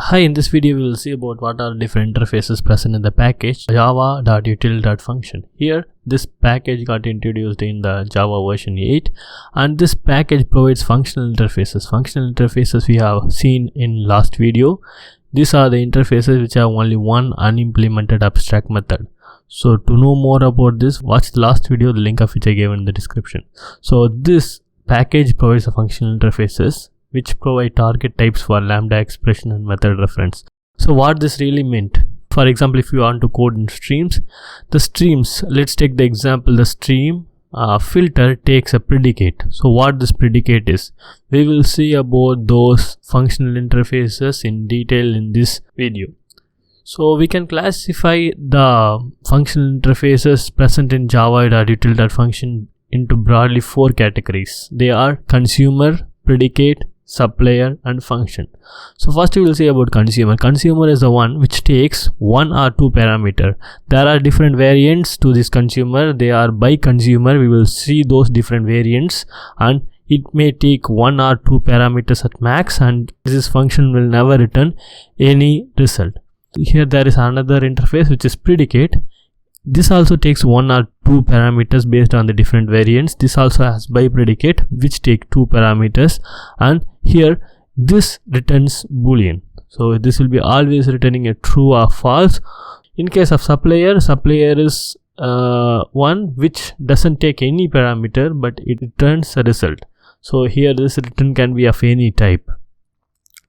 Hi, in this video we will see about what are different interfaces present in the package java.util.function. Here this package got introduced in the Java version 8 and this package provides functional interfaces. Functional interfaces we have seen in last video. These are the interfaces which have only one unimplemented abstract method. So to know more about this, watch the last video, the link of which I gave in the description. So this package provides the functional interfaces which provide target types for lambda expression and method reference. So what this really meant, for example, if you want to code in streams, the streams, let's take the example, the stream filter takes a predicate. So what this predicate is, we will see about those functional interfaces in detail in this video. So we can classify the functional interfaces present in java.util.function into broadly 4 categories. They are consumer, predicate, supplier and function. So first we will say about consumer. Consumer is the one which takes 1 or 2 parameter. There are different variants to this consumer. They are by consumer. We will see those different variants and it may take 1 or 2 parameters at max, and this function will never return any result. Here there is another interface which is predicate. This also takes 1 or 2 parameters based on the different variants. This also has by predicate which take 2 parameters, and here this returns boolean. So this will be always returning a true or false. In case of supplier, supplier is one which doesn't take any parameter but it returns a result. So here this return can be of any type.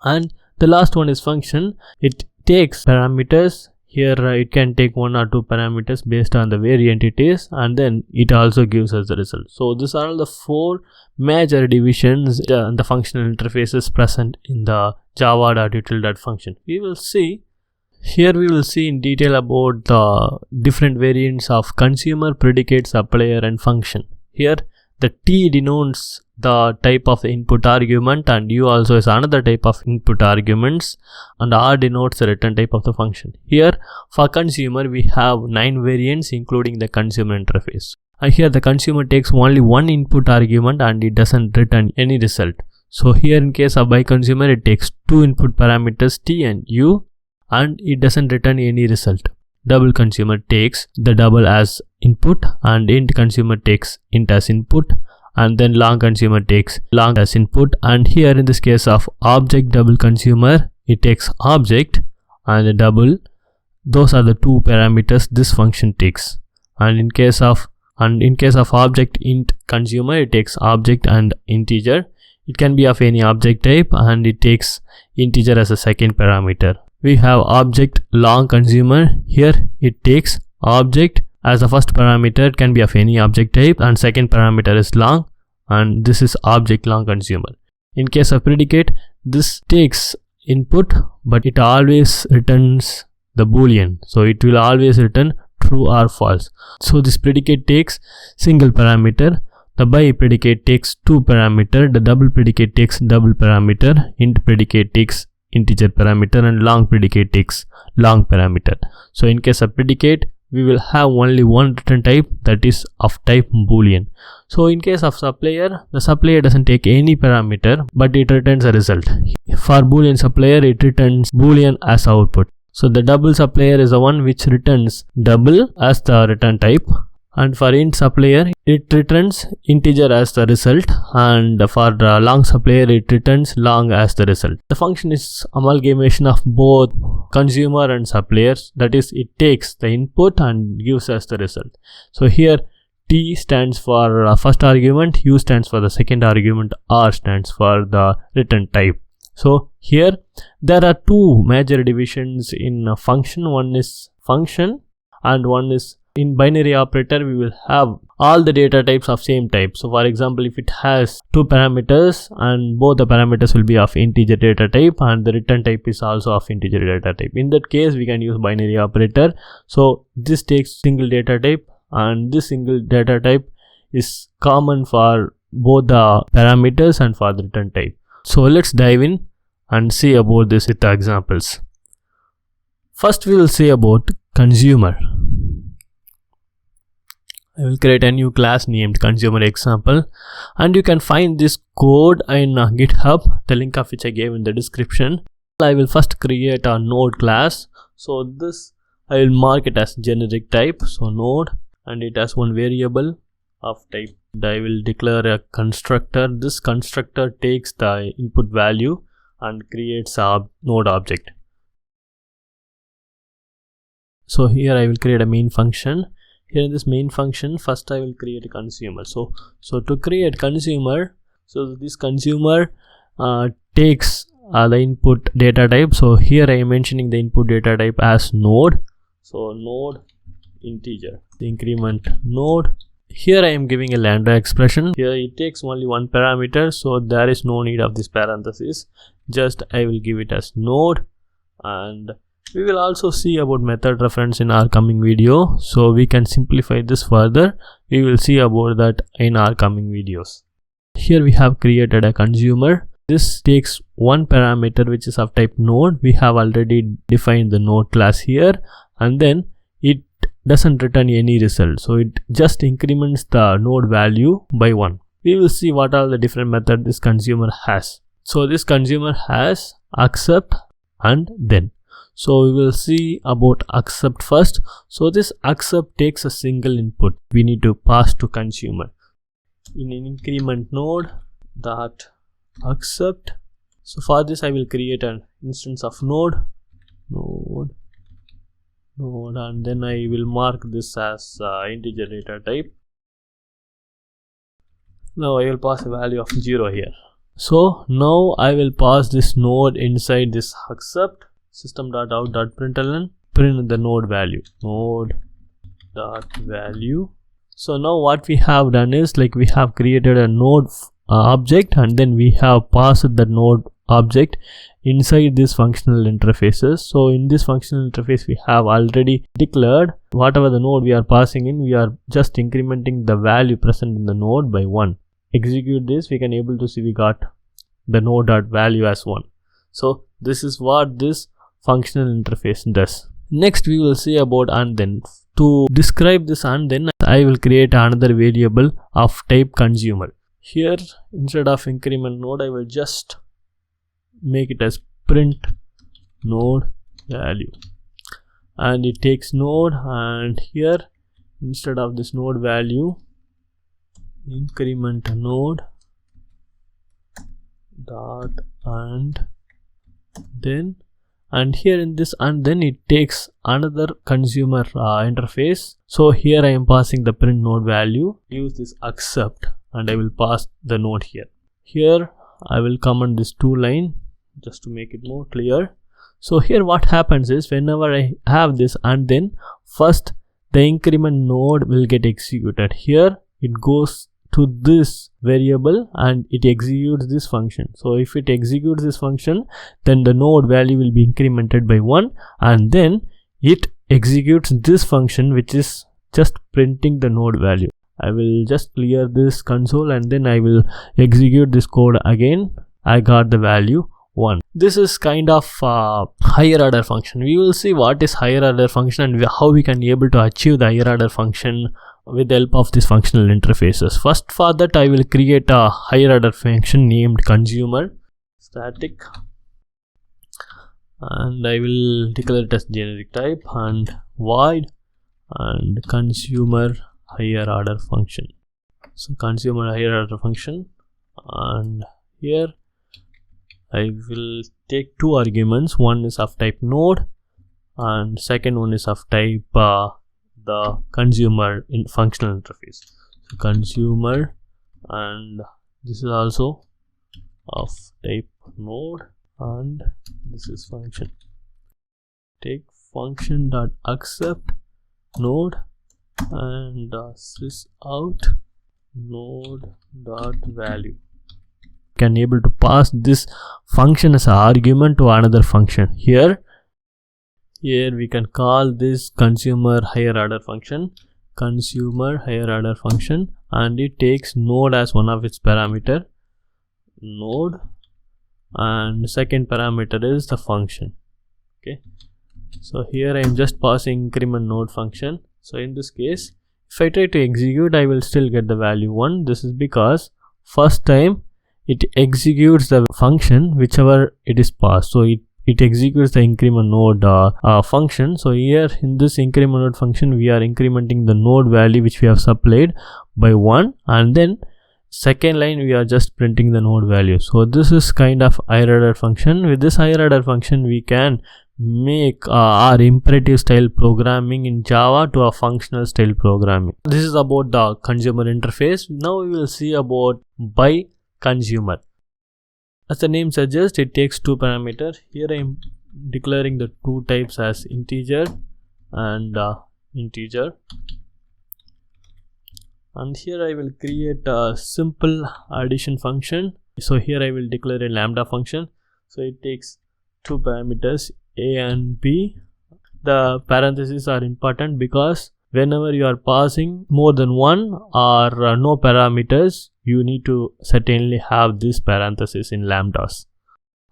And the last one is function. It takes parameters. Here it can take 1 or 2 parameters based on the variant it is, and then it also gives us the result. So these are the 4 major divisions and the functional interfaces present in the java.util.function. We will see in detail about the different variants of consumer, predicate, supplier and function. Here the T denotes the type of the input argument, and U also is another type of input arguments, and R denotes the return type of the function. Here for consumer we have 9 variants including the consumer interface. And here the consumer takes only 1 input argument and it doesn't return any result. So here in case of by consumer it takes 2 input parameters T and U and it doesn't return any result. Double consumer takes the double as input and int consumer takes int as input, and then long consumer takes long as input. And here in this case of object double consumer, it takes object and the double. Those are the 2 parameters this function takes. And in case of object int consumer, it takes object and integer. It can be of any object type and it takes integer as a second parameter. We have object long consumer. Here it takes object as the first parameter. It can be of any object type and second parameter is long, and this is object long consumer. In case of predicate, this takes input but it always returns the boolean, so it will always return true or false. So this predicate takes single parameter. The by predicate takes 2 parameter. The double predicate takes double parameter. Int predicate takes integer parameter, and long predicate takes long parameter. So in case of predicate we will have only one return type, that is of type boolean. So in case of supplier, the supplier doesn't take any parameter but it returns a result. For boolean supplier it returns boolean as output. So the double supplier is the one which returns double as the return type, and for int supplier it returns integer as the result, and for the long supplier it returns long as the result. The function is amalgamation of both consumer and suppliers, that is it takes the input and gives us the result. So here T stands for first argument, U stands for the second argument, R stands for the return type. So here there are 2 major divisions in a function. One is function and one is in binary operator. We will have all the data types of same type. So for example, if it has 2 parameters and both the parameters will be of integer data type and the return type is also of integer data type, in that case we can use binary operator. So this takes single data type and this single data type is common for both the parameters and for the return type. So let's dive in and see about this with the examples. First we will see about consumer. I will create a new class named consumer example, and you can find this code in GitHub, the link of which I gave in the description. I will first create a node class. So this I will mark it as generic type, so node, and it has one variable of type. I will declare a constructor. This constructor takes the input value and creates a node object. So here I will create a main function. Here in this main function, first I will create a consumer. So to create consumer, so this consumer takes the input data type. So here I am mentioning the input data type as node. So node integer, increment node. Here I am giving a lambda expression. Here it takes only one parameter, so there is no need of this parenthesis. Just I will give it as node, and we will also see about method reference in our coming video, so we can simplify this further. We will see about that in our coming videos. Here we have created a consumer. This takes one parameter which is of type node. We have already defined the node class here, and then it doesn't return any result, so it just increments the node value by 1. We will see what are the different methods this consumer has. So this consumer has accept and then. So we will see about accept first. So this accept takes a single input we need to pass to consumer. In an increment node dot accept. So for this I will create an instance of node, and then I will mark this as integer data type. Now I will pass a value of 0 here. So now I will pass this node inside this accept system.out.println, print the node value, node.value. So now what we have done is, like, we have created a node object, and then we have passed the node object inside these functional interfaces. So in this functional interface we have already declared whatever the node we are passing in, we are just incrementing the value present in the node by 1. Execute this, we can able to see we got the node.value as 1. So this is what this functional interface does. Next we will see about and then. To describe this and then, I will create another variable of type consumer. Here instead of increment node, I will just make it as print node value, and it takes node, and here instead of this node value, increment node dot and then, and here in this and then it takes another consumer interface. So here I am passing the print node value, use this accept, and I will pass the node here. Here I will comment this 2 line just to make it more clear. So here what happens is, whenever I have this and then, first the increment node will get executed. Here it goes to this variable and it executes this function. So if it executes this function, then the node value will be incremented by 1, and then it executes this function which is just printing the node value. I will just clear this console and then I will execute this code again. I got the value 1. This is kind of higher order function. We will see what is higher order function and how we can be able to achieve the higher order function with the help of these functional interfaces. First, for that I will create a higher order function named consumer static, and I will declare it as generic type and void and consumer higher order function. So consumer higher order function, and here I will take 2 arguments. One is of type node and second one is of type the consumer in functional interface. So consumer, and this is also of type node, and this is function. Take function dot accept node and sys out node dot value. Can able to pass this function as an argument to another function. Here we can call this consumer higher order function, and it takes node as one of its parameter, node, and second parameter is the function. Okay, so here I am just passing increment node function. So in this case, if I try to execute, I will still get the value 1. This is because first time it executes the function whichever it is passed. So it it executes the increment node function. So here in this increment node function, we are incrementing the node value which we have supplied by 1, and then second line we are just printing the node value. So this is kind of iterator function. With this iterator function, we can make our imperative style programming in Java to a functional style programming. This is about the consumer interface. Now we will see about by consumer. As the name suggests, it takes two parameters. Here I am declaring the two types as integer and integer. And here I will create a simple addition function. So here I will declare a lambda function. So it takes two parameters, a and b. The parentheses are important because whenever you are passing more than one or no parameters, you need to certainly have this parenthesis in lambdas.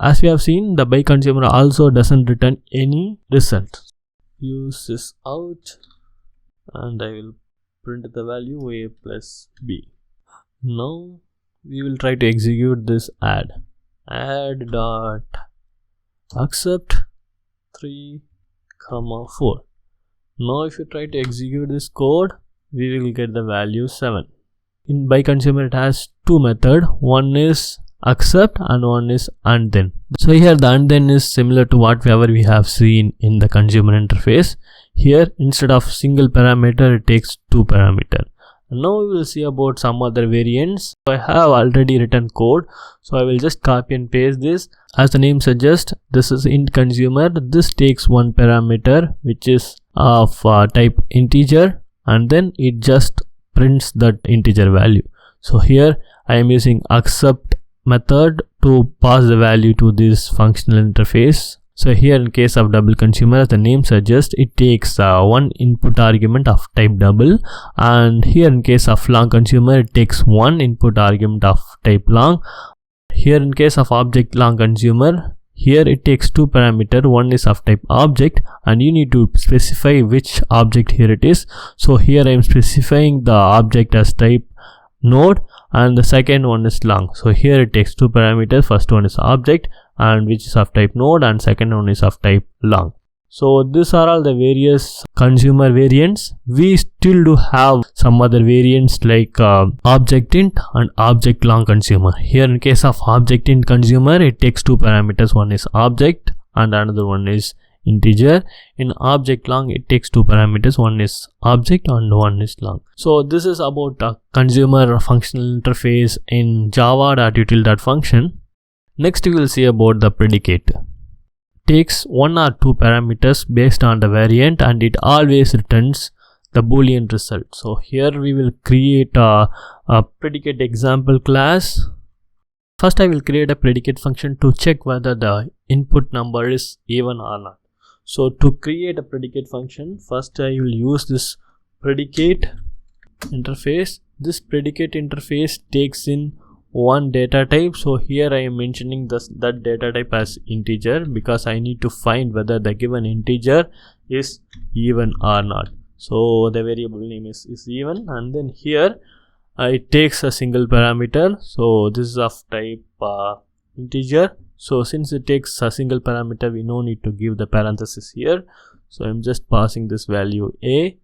As we have seen, the by consumer also doesn't return any result. Use this out and I will print the value a plus b. Now we will try to execute this add dot accept 3, 4. Now if you try to execute this code, we will get the value 7. In by consumer, it has two methods. One is accept and one is and then. So here the and then is similar to whatever we have seen in the consumer interface. Here instead of single parameter, it takes two parameter. Now we will see about some other variants. So I have already written code, so I will just copy and paste this. As the name suggests, this is int consumer. This takes one parameter which is of type integer, and then it just prints that integer value. So here I am using accept method to pass the value to this functional interface. So here in case of double consumer, as the name suggests, it takes one input argument of type double, and here in case of long consumer, it takes one input argument of type long. Here in case of object long consumer, here it takes two parameter. One is of type object, and you need to specify which object here it is. So here I am specifying the object as type node, and the second one is long. So here it takes two parameters. First one is object, and which is of type node, and second one is of type long. So these are all the various consumer variants. We still do have some other variants like object int and object long consumer. Here in case of object int consumer, it takes two parameters. One is object and another one is integer. In object long, it takes two parameters. One is object and one is long. So this is about a consumer functional interface in java.util.function. Next we will see about the predicate. Takes one or two parameters based on the variant, and it always returns the boolean result. So here we will create a predicate example class. First I will create a predicate function to check whether the input number is even or not. So to create a predicate function, first I will use this predicate interface. This predicate interface takes in one data type. So here I am mentioning that data type as integer because I need to find whether the given integer is even or not. So the variable name is even, and then here it takes a single parameter. So this is of type integer. So since it takes a single parameter, we no need to give the parenthesis here. So I'm just passing this value a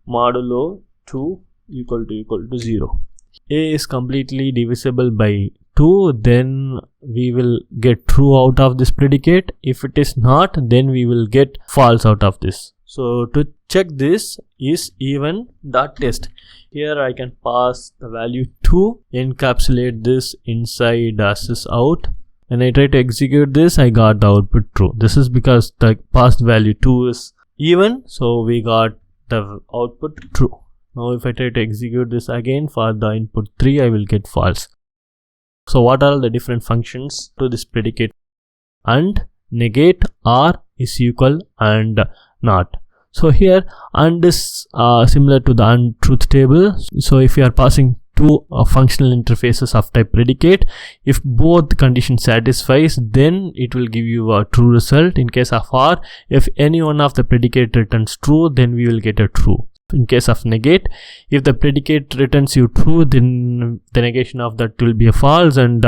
modulo 2 equal to 0. A is completely divisible by 2, then we will get true out of this predicate. If it is not, then we will get false out of this. So to check this is even dot test. Here I can pass the value 2, encapsulate this inside sys out. When I try to execute this, I got the output true. This is because the passed value 2 is even, so we got the output true. Now if I try to execute this again for the input 3, I will get false. So what are the different functions to this predicate? And, negate, or, is equal, and not. So here and is similar to the and truth table. So if you are passing two functional interfaces of type predicate, if both conditions satisfies, then it will give you a true result. In case of or, if any one of the predicate returns true, then we will get a true. In case of negate, if the predicate returns you true, then the negation of that will be a false, and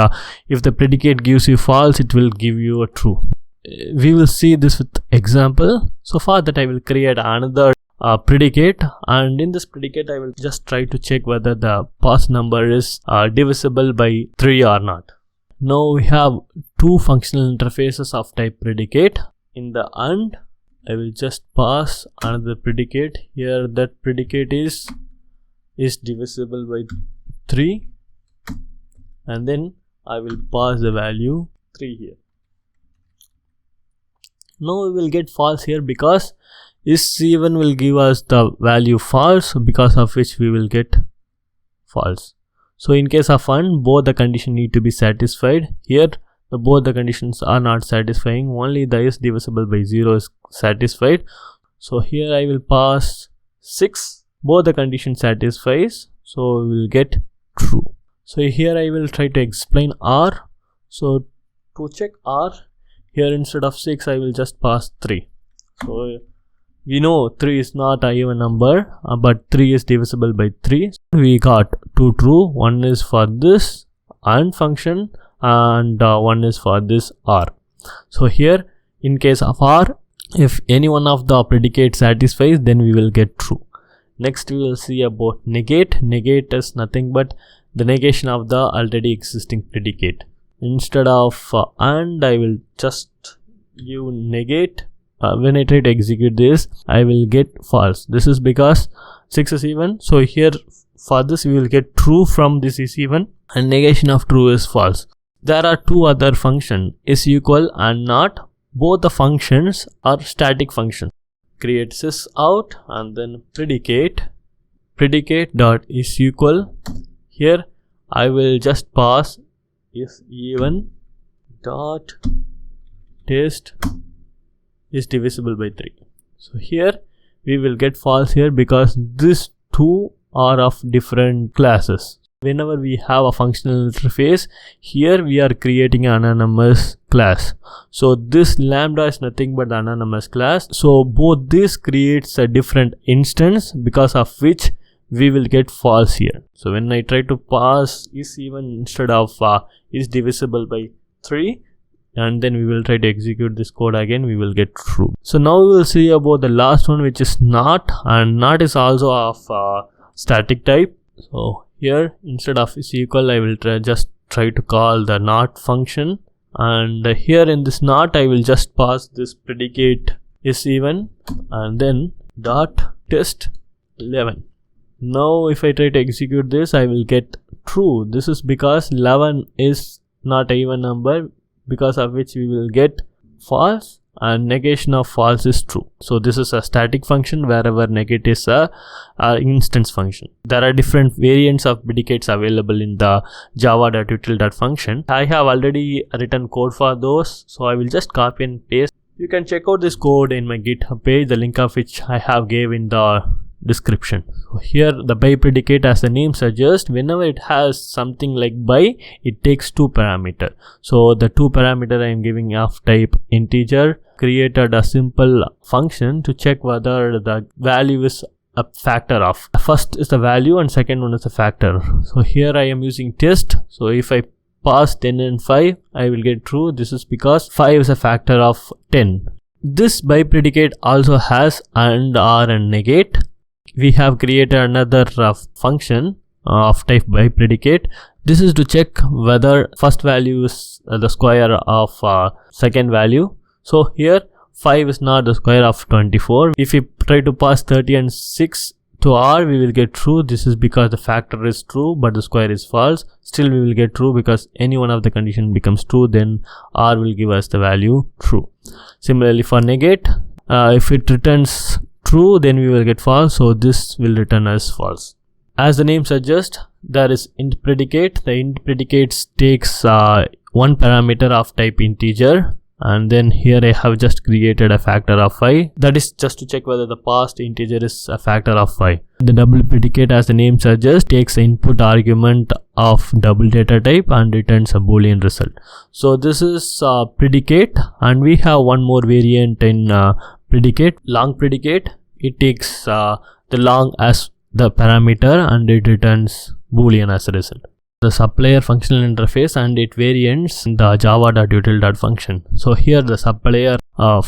if the predicate gives you false, it will give you a true. we will see this with example. So for that I will create another predicate, and in this predicate I will just try to check whether the pass number is divisible by 3 or not. Now we have two functional interfaces of type predicate. In the AND, I will just pass another predicate here. That predicate is divisible by 3, and then I will pass the value 3 here. Now we will get false here because is even will give us the value false, because of which we will get false. So in case of AND, both the conditions need to be satisfied. Here both the conditions are not satisfying, only the is divisible by 0 is satisfied. So here I will pass 6, both the conditions satisfies, so we will get true. So here I will try to explain R. So to check R, here instead of 6 I will just pass 3. So we know 3 is not an even number, but 3 is divisible by 3. We got 2 true, one is for this AND function and one is for this R. So here in case of R, if any one of the predicates satisfies, then we will get true. Next we will see about negate. Negate is nothing but the negation of the already existing predicate. Instead of AND, I will just give negate. When I try to execute this, I will get false. This is because 6 is even, so here for this we will get true from this is even, and negation of true is false. There are two other functions, is equal and not. Both the functions are static functions. Create sys out and then predicate dot is equal. Here I will just pass is even dot test is divisible by 3. So here we will get false here because these two are of different classes. Whenever we have a functional interface, here we are creating an anonymous class. So this lambda is nothing but the anonymous class. So both this creates a different instance, because of which we will get false here. So when I try to pass is even instead of is divisible by 3, and then we will try to execute this code again, we will get true. So now we will see about the last one, which is not, and not is also of static type. So here instead of is equal, I will just try to call the not function, and here in this not I will just pass this predicate is even and then dot test 11. Now if I try to execute this, I will get true. This is because 11 is not an even number, because of which we will get false, and negation of false is true. So this is a static function, wherever negate is a instance function. There are different variants of predicates available in the java.util.function. I have already written code for those, so I will just copy and paste. You can check out this code in my GitHub page, the link of which I have gave in the description. So here the by predicate, as the name suggests, whenever it has something like by, it takes two parameter. So the two parameter I am giving of type integer created a simple function to check whether the value is a factor of. First is the value and second one is a factor. So here I am using test. So if I pass 10 and 5, I will get true. This is because 5 is a factor of 10. This by predicate also has and, or, and negate. We have created another function of type by predicate. This is to check whether first value is the square of second value. So here 5 is not the square of 24. If we try to pass 30 and 6 to R, we will get true. This is because the factor is true but the square is false. Still we will get true because any one of the condition becomes true, then R will give us the value true. Similarly for negate, if it returns true, then we will get false, so this will return as false. As the name suggests, there is int predicate. The int predicate takes one parameter of type integer, and then here I have just created a factor of 5. That is just to check whether the passed integer is a factor of 5. The double predicate, as the name suggests, takes the input argument of double data type and returns a boolean result. So this is predicate, and we have one more variant in predicate, long predicate. It takes the long as the parameter and it returns boolean as a result. the supplier functional interface and it variants in the java.util.function. So here the supplier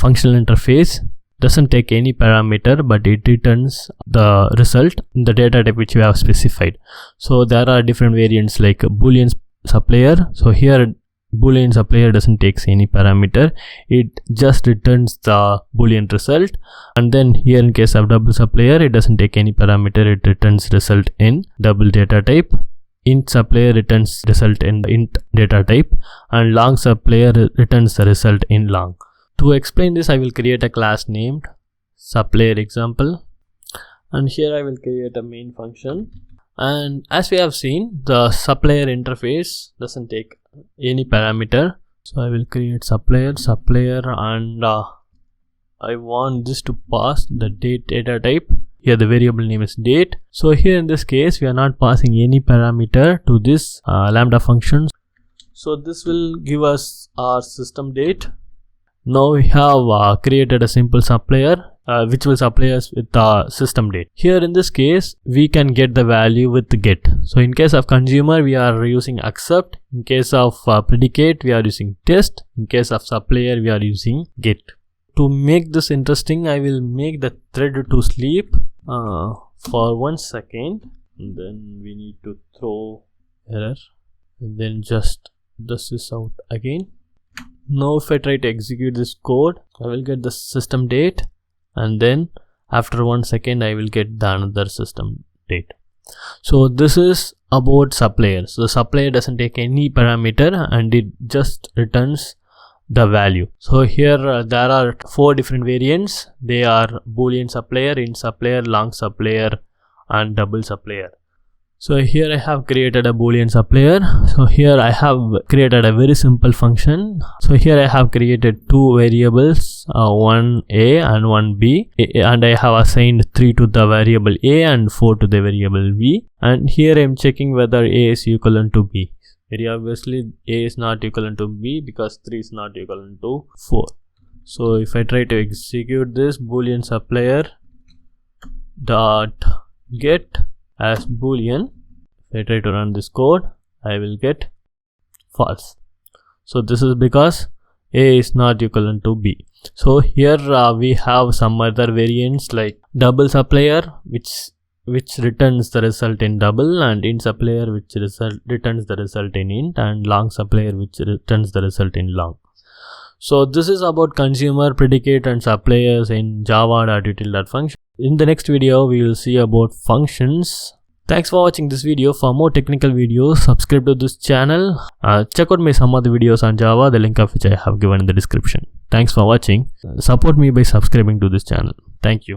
functional interface doesn't take any parameter, but it returns the result in the data type which we have specified. So there are different variants like boolean supplier. So here boolean supplier doesn't take any parameter, it just returns the boolean result. And then here in case of double supplier, it doesn't take any parameter, it returns result in double data type. Int supplier returns result in int data type, and long supplier returns the result in long. To explain this, I will create a class named supplier example, and here I will create a main function. And as we have seen, the supplier interface doesn't take any parameter. So I will create supplier, and I want this to pass the date data type. Here the variable name is date. So here in this case, we are not passing any parameter to this lambda function. So this will give us our system date. Now we have created a simple supplier which will supply us with the system date. Here in this case, we can get the value with get. So in case of consumer, we are using accept. In case of predicate, we are using test. In case of supplier, we are using get. To make this interesting, I will make the thread to sleep for 1 second. And then we need to throw error. And then just this is out again. Now if I try to execute this code, I will get the system date, and then after 1 second I will get the another system date. So this is about supplier. So the supplier doesn't take any parameter and it just returns the value. So here there are 4 different variants. They are boolean supplier, int supplier, long supplier, and double supplier. So here I have created a boolean supplier. So here I have created a very simple function. So here I have created 2 variables, one A and one B, and I have assigned 3 to the variable A and 4 to the variable B. And here I am checking whether A is equivalent to B. Very obviously A is not equivalent to B because 3 is not equivalent to 4. So if I try to execute this boolean supplier dot get as boolean, if I try to run this code, I will get false. So this is because A is not equivalent to B. So here we have some other variants like double supplier which returns the result in double, and int supplier which returns the result in int, and long supplier which returns the result in long. So this is about consumer, predicate, and suppliers in java.util.function. In the next video, we will see about functions. Thanks for watching this video. For more technical videos, subscribe to this channel. Check out my some other videos on Java, the link of which I have given in the description. Thanks for watching. Support me by subscribing to this channel. Thank you.